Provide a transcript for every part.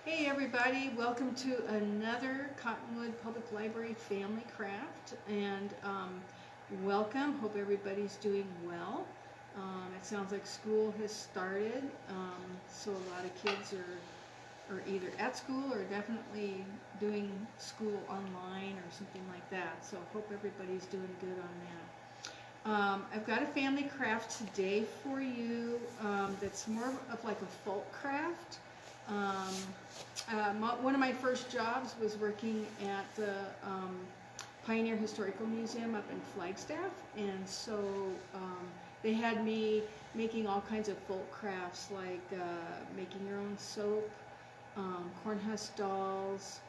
Hey everybody, welcome to another Cottonwood Public Library family craft, and welcome. Hope everybody's doing well. It sounds like school has started, so a lot of kids are either at school or definitely doing school online or something like that, so hope everybody's doing good on that. I've got a family craft today for you that's more of like a folk craft. One of my first jobs was working at the Pioneer Historical Museum up in Flagstaff, and so they had me making all kinds of folk crafts like making your own soap, corn husk dolls,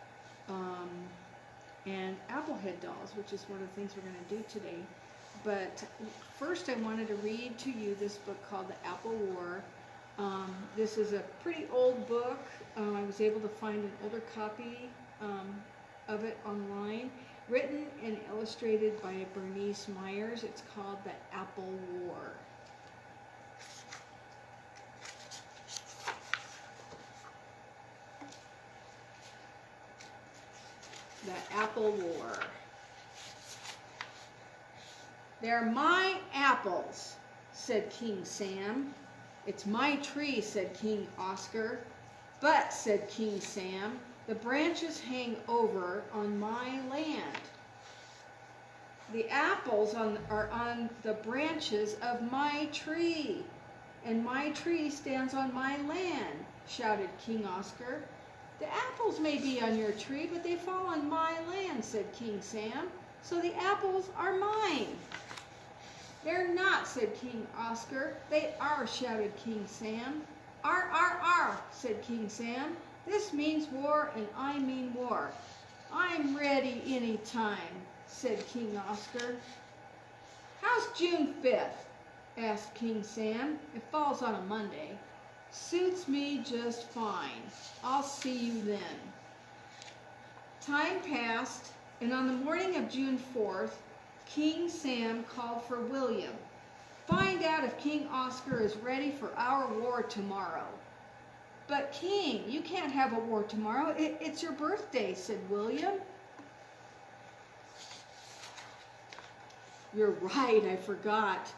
and apple head dolls, which is one of the things we're going to do today. But first I wanted to read to you this book called The Apple War. This is a pretty old book. I was able to find an older copy of it online, written and illustrated by Bernice Myers. It's called The Apple War. The Apple War. "They're my apples," said King Sam. "It's my tree," said King Oscar. "But," said King Sam, "the branches hang over on my land." "The apples are on the branches of my tree, and my tree stands on my land," shouted King Oscar. "The apples may be on your tree, but they fall on my land," said King Sam, "so the apples are mine." "They're not," said King Oscar. "They are," shouted King Sam. "Ar, said King Sam. "This means war, and I mean war." "I'm ready any time," said King Oscar. "How's June 5th?" asked King Sam. "It falls on a Monday." "Suits me just fine. I'll see you then." Time passed, and on the morning of June 4th, King Sam called for William. "Find out if King Oscar is ready for our war tomorrow." "But King, you can't have a war tomorrow. It's your birthday," said William. "You're right, I forgot,"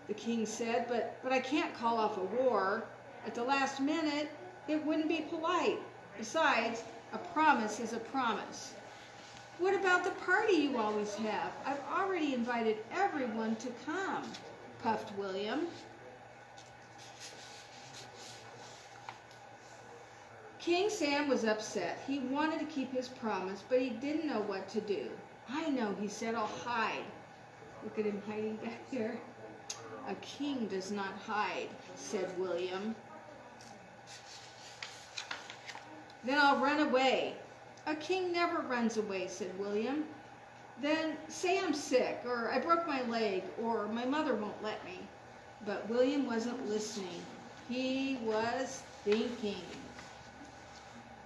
the king said, but I can't call off a war. At the last minute, it wouldn't be polite. Besides, a promise is a promise." "What about the party you always have? I've already invited everyone to come," puffed William. King Sam was upset. He wanted to keep his promise, but he didn't know what to do. "I know," he said, "I'll hide." Look at him hiding back there. "A king does not hide," said William. "Then I'll run away." "A king never runs away," said William. "Then say I'm sick, or I broke my leg, or my mother won't let me." But William wasn't listening. He was thinking.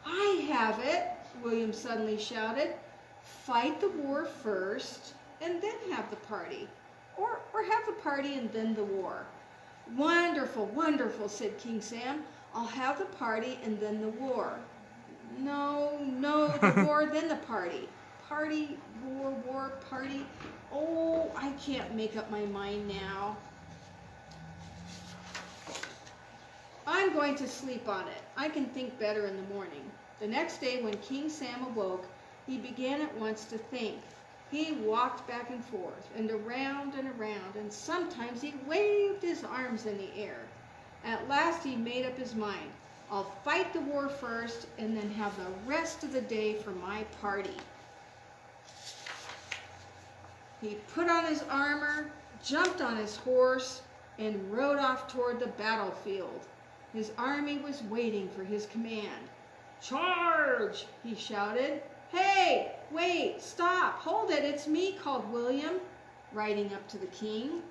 "I have it," William suddenly shouted. "Fight the war first, and then have the party. Or have the party and then the war." "Wonderful, wonderful," said King Sam. "I'll have the party and then the war." No, the war, then the party. Party, war, party. Oh, I can't make up my mind now. "I'm going to sleep on it. I can think better in the morning." The next day, when King Sam awoke, he began at once to think. He walked back and forth, and around, and sometimes he waved his arms in the air. At last he made up his mind. "I'll fight the war first, and then have the rest of the day for my party." He put on his armor, jumped on his horse, and rode off toward the battlefield. His army was waiting for his command. "Charge!" he shouted. "Hey, wait, stop, hold it, it's me," called William, riding up to the king.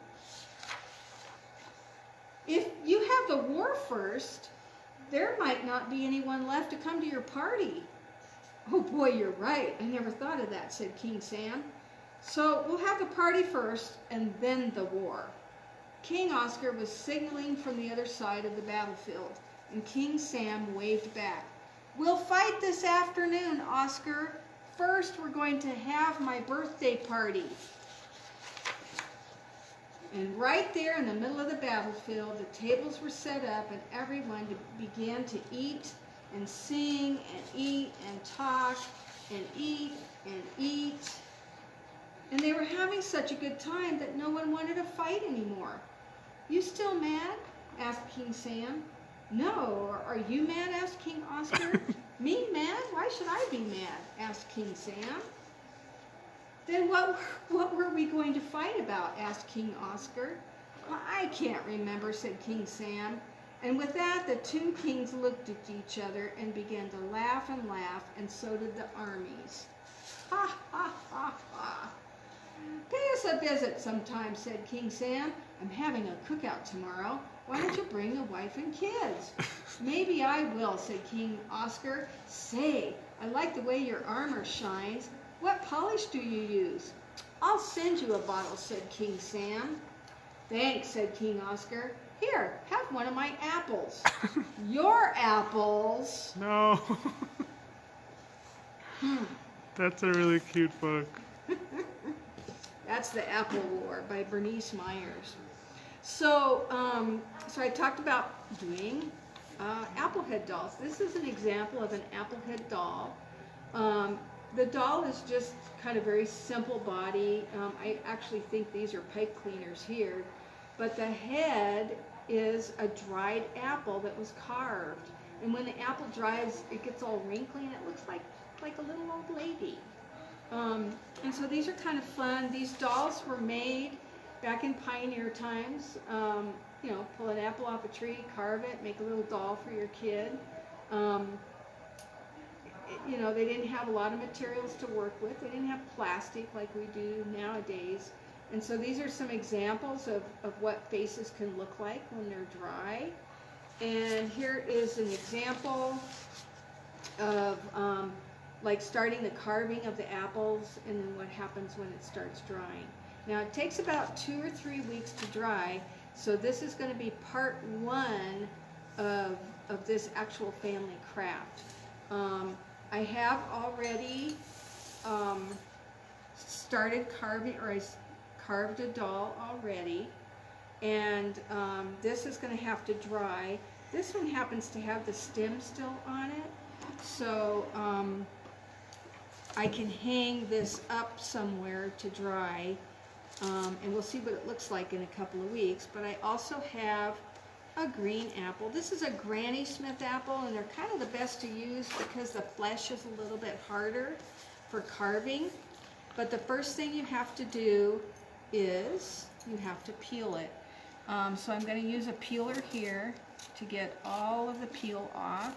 "If you have the war first, there might not be anyone left to come to your party." "Oh boy, you're right. I never thought of that," said King Sam. "So we'll have the party first and then the war." King Oscar was signaling from the other side of the battlefield, and King Sam waved back. We'll fight this afternoon, Oscar. First, we're going to have my birthday party. And right there in the middle of the battlefield, the tables were set up and everyone began to eat and sing and eat and talk and eat and eat. And they were having such a good time that no one wanted to fight anymore. "You still mad?" asked King Sam. "No, are you mad?" asked King Oscar. "Me mad? Why should I be mad?" asked King Sam. "Then what were we going to fight about?" asked King Oscar. "Well, I can't remember," said King Sam. And with that, the two kings looked at each other and began to laugh, and so did the armies. "Ha, ha, ha, ha. Pay us a visit sometime," said King Sam. "I'm having a cookout tomorrow. Why don't you bring a wife and kids?" "Maybe I will," said King Oscar. "Say, I like the way your armor shines. What polish do you use?" "I'll send you a bottle," said King Sam. "Thanks," said King Oscar. "Here, have one of my apples." "Your apples?" No. That's a really cute book. That's The Apple War by Bernice Myers. So I talked about doing applehead dolls. This is an example of an applehead doll. The doll is just kind of very simple body. I actually think these are pipe cleaners here. But the head is a dried apple that was carved. And when the apple dries, it gets all wrinkly and it looks like a little old lady. And so these are kind of fun. These dolls were made back in pioneer times. You know, pull an apple off a tree, carve it, make a little doll for your kid. You know, they didn't have a lot of materials to work with. They didn't have plastic like we do nowadays. And so these are some examples of what faces can look like when they're dry. And here is an example of like starting the carving of the apples and then what happens when it starts drying. Now it takes about 2 or 3 weeks to dry, so this is going to be part 1 of this actual family craft. I have already started carving, or I carved a doll already, and this is going to have to dry. This one happens to have the stem still on it, so I can hang this up somewhere to dry, and we'll see what it looks like in a couple of weeks. But I also have a green apple. This is a Granny Smith apple, and they're kind of the best to use because the flesh is a little bit harder for carving. But the first thing you have to do is you have to peel it. So I'm going to use a peeler here to get all of the peel off.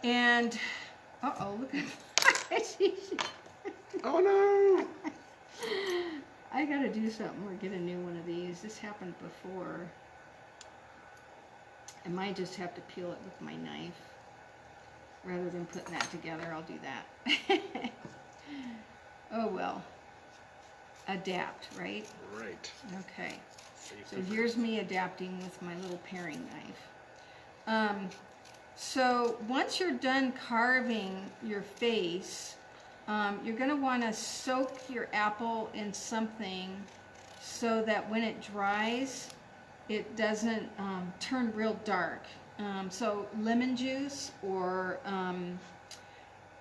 And, uh-oh, look at Oh no! I gotta do something or get a new one of these. This happened before. I might just have to peel it with my knife. Rather than putting that together, I'll do that. Oh well. Adapt, right? Right. Okay. So here's me adapting with my little paring knife. So once you're done carving your face, you're going to want to soak your apple in something so that when it dries, it doesn't turn real dark. So lemon juice, or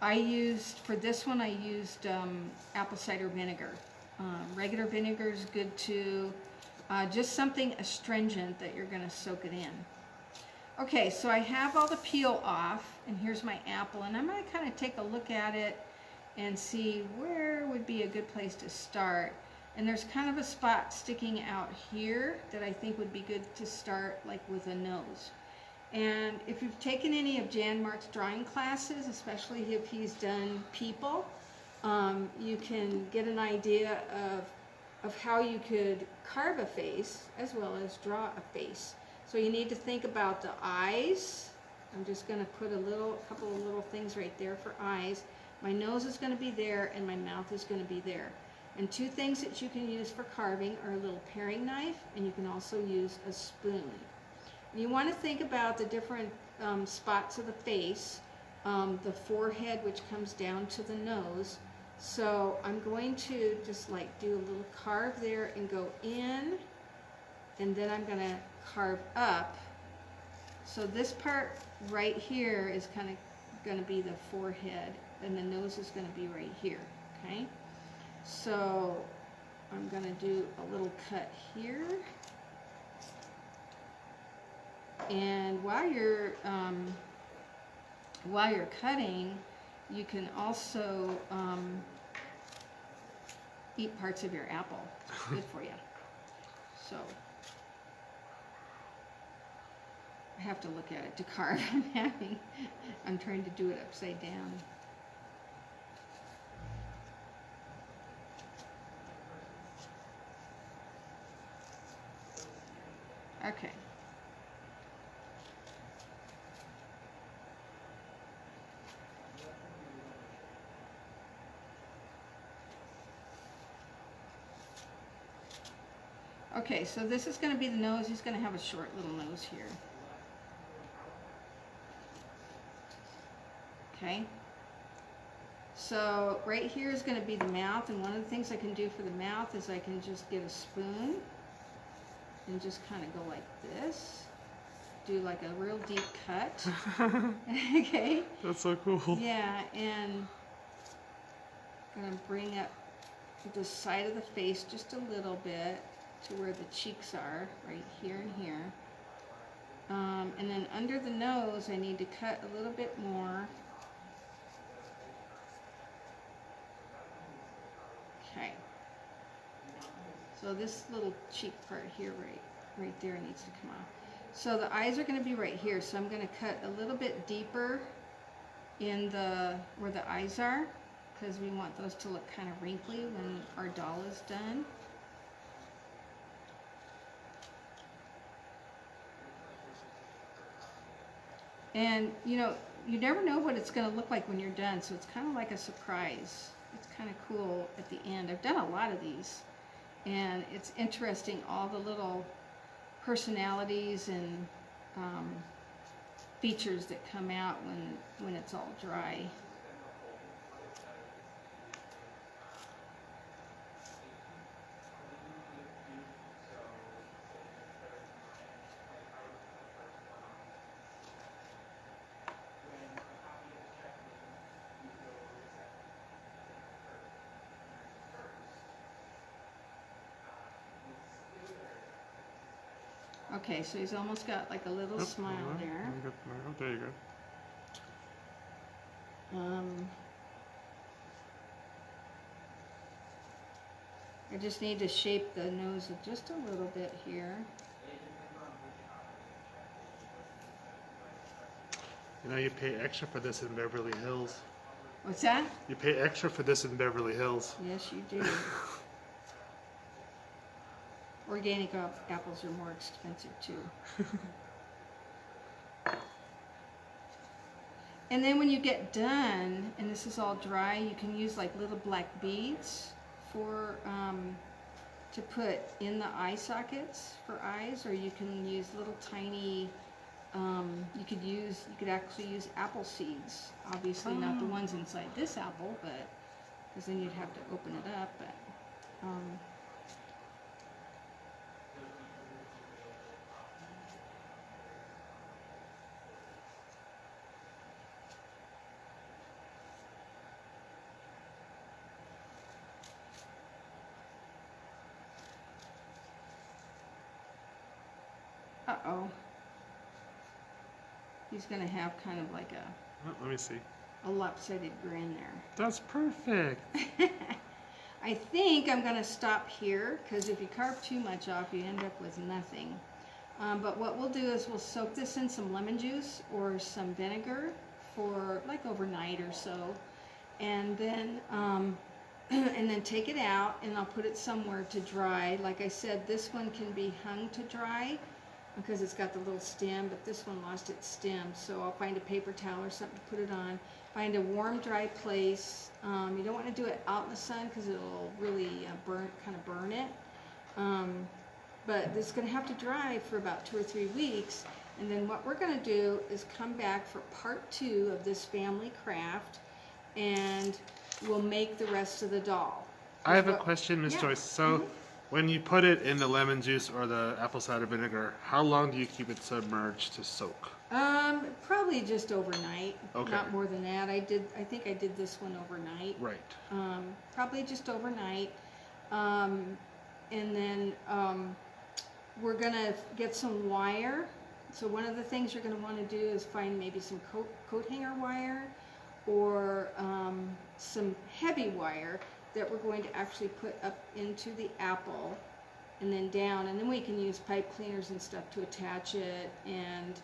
for this one I used apple cider vinegar. Regular vinegar is good too. Just something astringent that you're going to soak it in. Okay, so I have all the peel off, and here's my apple, and I'm going to kind of take a look at it and see where would be a good place to start. And there's kind of a spot sticking out here that I think would be good to start, like with a nose. And if you've taken any of Jan Mark's drawing classes, especially if he's done people, you can get an idea of how you could carve a face as well as draw a face. So you need to think about the eyes. I'm just going to put a couple of little things right there for eyes. My nose is going to be there, and my mouth is going to be there. And two things that you can use for carving are a little paring knife, and you can also use a spoon. And you want to think about the different spots of the face, the forehead, which comes down to the nose. So I'm going to just like do a little carve there and go in, and then I'm going to carve up. So this part right here is kind of going to be the forehead, and the nose is going to be right here, okay? So I'm going to do a little cut here. And while you're cutting, you can also eat parts of your apple. It's good for you. So I have to look at it to carve. I'm trying to do it upside down. Okay. Okay, so this is going to be the nose. He's going to have a short little nose here. Okay. So right here is going to be the mouth, and one of the things I can do for the mouth is I can just get a spoon and just kind of go like this. Do like a real deep cut. Okay. That's so cool. Yeah, and I'm going to bring up the side of the face just a little bit to where the cheeks are, right here and here. And then under the nose, I need to cut a little bit more. Okay. So this little cheek part here, right there, needs to come off. So the eyes are going to be right here, so I'm going to cut a little bit deeper in where the eyes are, because we want those to look kind of wrinkly when our doll is done. And you know, you never know what it's going to look like when you're done, so it's kind of like a surprise. It's kind of cool at the end. I've done a lot of these, and it's interesting, all the little personalities and features that come out when it's all dry. Okay, so he's almost got like a little smile there. Oh, there you go. I just need to shape the nose just a little bit here. You know, you pay extra for this in Beverly Hills. What's that? You pay extra for this in Beverly Hills. Yes, you do. Organic apples are more expensive too. And then when you get done, and this is all dry, you can use like little black beads for to put in the eye sockets for eyes, or you can use little tiny. You could actually use apple seeds. Obviously, not the ones inside this apple, but because then you'd have to open it up. But uh-oh. He's going to have kind of like Oh, let me see. a lopsided grin there. That's perfect. I think I'm going to stop here, because if you carve too much off, you end up with nothing. But what we'll do is we'll soak this in some lemon juice or some vinegar for like overnight or so, and then take it out, and I'll put it somewhere to dry. Like I said, this one can be hung to dry. because it's got the little stem, but this one lost its stem, so I'll find a paper towel or something to put it on. Find a warm, dry place. You don't want to do it out in the sun because it'll really burn it. But it's going to have to dry for about 2 or 3 weeks. And then what we're going to do is come back for part 2 of this family craft, and we'll make the rest of the doll. I have a question, Miss Yeah. Joyce. So, when you put it in the lemon juice or the apple cider vinegar, how long do you keep it submerged to soak? Probably just overnight. Okay. Not more than that. I think I did this one overnight. Right. Probably just overnight. And then we're gonna get some wire. So one of the things you're gonna want to do is find maybe some coat hanger wire, or some heavy wire that we're going to actually put up into the apple and then down, and then we can use pipe cleaners and stuff to attach it, and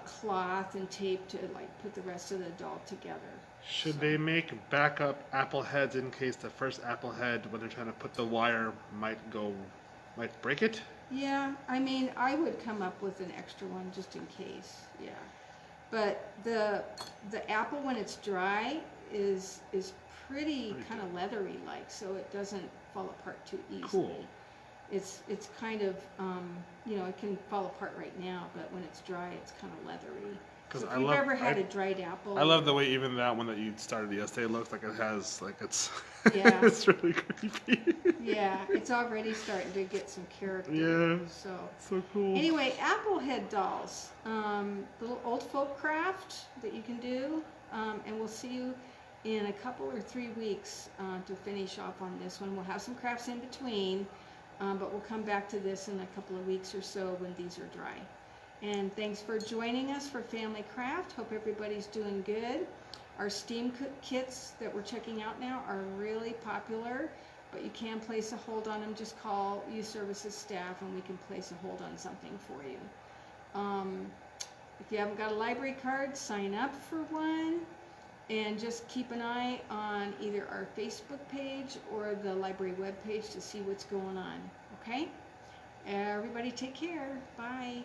cloth and tape to put the rest of the doll together. Should they make backup apple heads in case the first apple head, when they're trying to put the wire, might break it? Yeah, I mean, I would come up with an extra one just in case. Yeah, but the apple when it's dry is pretty kind of leathery like, so it doesn't fall apart too easily. Cool. It's kind of it can fall apart right now, but when it's dry, it's kind of leathery. So if you've ever had a dried apple, I love the way even that one that you started yesterday looks like it has it's Yeah. it's really creepy. yeah, it's already starting to get some character. Yeah. So Cool. anyway, apple head dolls, little old folk craft that you can do, and we'll see you in a couple or 3 weeks to finish off on this one. We'll have some crafts in between, but we'll come back to this in a couple of weeks or so when these are dry. And thanks for joining us for Family Craft. Hope everybody's doing good. Our steam kits that we're checking out now are really popular, but you can place a hold on them. Just call Youth Services staff and we can place a hold on something for you. If you haven't got a library card, sign up for one, and just keep an eye on either our Facebook page or the library webpage to see what's going on. Okay? Everybody take care. Bye.